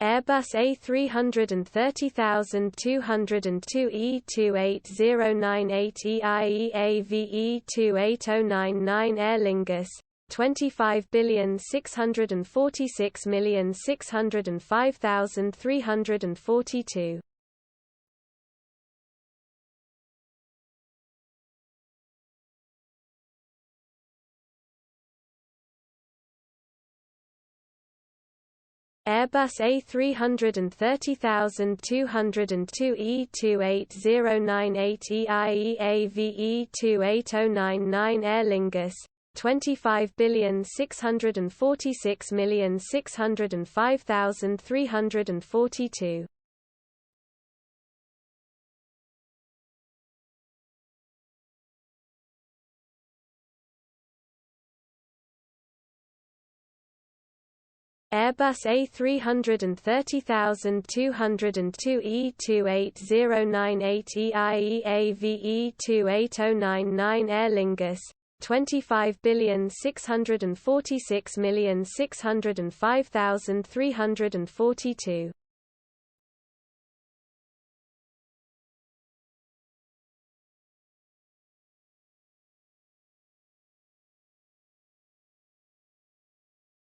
Airbus A330-202 E28098EI EAVE28099 Air Lingus 25,646,605,342. Airbus A330-202 E28098EI EAVE28099 Air Lingus 25,646,605,342. Airbus A330-202 E28098EI EAVE28099 Air Lingus 25,646,605,342.